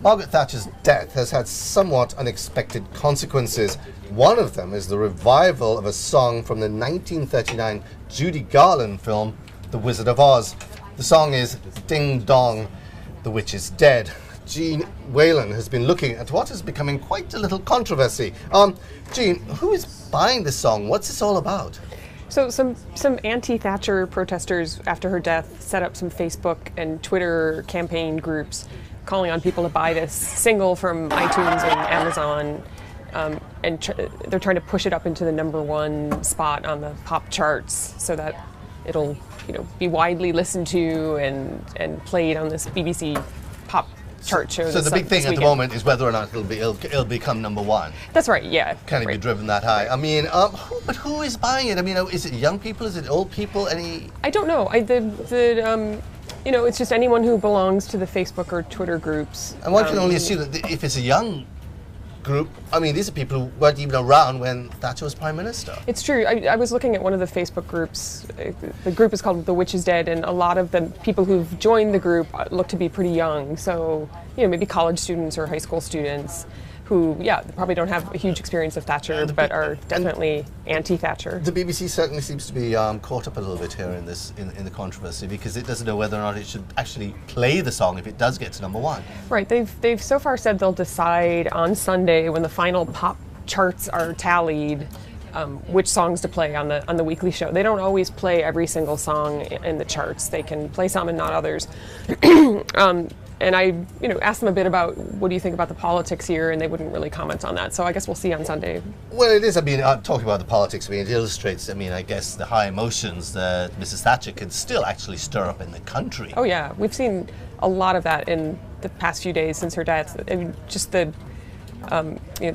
Margaret Thatcher's death has had somewhat unexpected consequences. One of them is the revival of a song from the 1939 Judy Garland film, The Wizard of Oz. The song is Ding Dong, the Witch is Dead. Jean Whalen has been looking at what is becoming quite a little controversy. Jean, who is buying this song? What's this all about? So some anti-Thatcher protesters after her death set up some Facebook and Twitter campaign groups calling on people to buy this single from iTunes and Amazon, and they're trying to push it up into the #1 spot on the pop charts so that it'll be widely listened to and played on this BBC pop chart show. So the big thing at the moment is whether or not it'll become #1. That's right. Yeah. Can it be driven that high? I mean, but who is buying it? I mean, is it young people? Is it old people? I don't know. It's just anyone who belongs to the Facebook or Twitter groups. And one can only assume that if it's a young group, I mean, these are people who weren't even around when Thatcher was Prime Minister. It's true. I was looking at one of the Facebook groups. The group is called The Witch is Dead, and a lot of the people who've joined the group look to be pretty young. So, maybe college students or high school students who, probably don't have a huge experience of Thatcher, but are definitely anti-Thatcher. The BBC certainly seems to be caught up a little bit here in the controversy, because it doesn't know whether or not it should actually play the song if it does get to #1. Right. They've so far said they'll decide on Sunday when the final pop charts are tallied which songs to play on the weekly show. They don't always play every single song in the charts. They can play some and not others. And I, asked them a bit about what do you think about the politics here, and they wouldn't really comment on that. So I guess we'll see on Sunday. Well, it is. I mean, talking about the politics, it illustrates, I guess, the high emotions that Mrs. Thatcher can still actually stir up in the country. Oh yeah, we've seen a lot of that in the past few days since her death. I mean, just the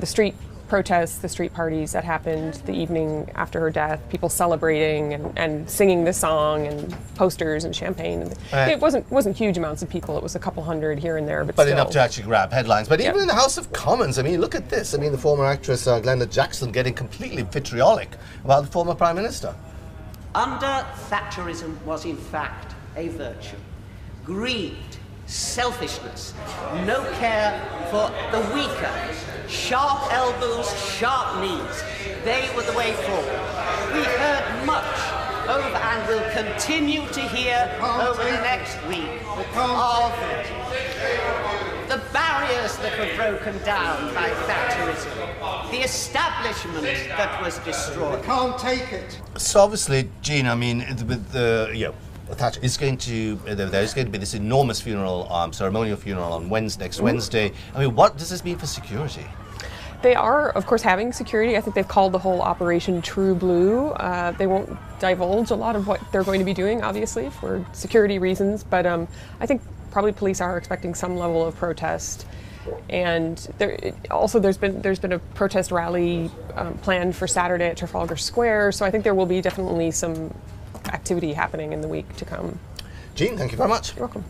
street protests, the street parties that happened the evening after her death, people celebrating and singing the song, and posters and champagne. It wasn't huge amounts of people. It was a couple hundred here and there, but still enough to actually grab headlines. But even in the House of Commons, look at this. The former actress Glenda Jackson getting completely vitriolic about the former Prime Minister. Under Thatcherism was in fact a virtue. Greed, selfishness, no care for the weaker, sharp elbows, sharp knees. They were the way forward. We heard much over and will continue to hear over the next week of the barriers that were broken down by Thatcherism, the establishment that was destroyed. We can't take it. So obviously, Jean, with the Thatcher is going to. There's going to be this enormous funeral, ceremonial funeral on next Wednesday. What does this mean for security? They are, of course, having security. I think they've called the whole Operation True Blue. They won't divulge a lot of what they're going to be doing, obviously, for security reasons. But I think probably police are expecting some level of protest. And there's been a protest rally planned for Saturday at Trafalgar Square. So I think there will be definitely some activity happening in the week to come. Jean, thank you very much. You're welcome.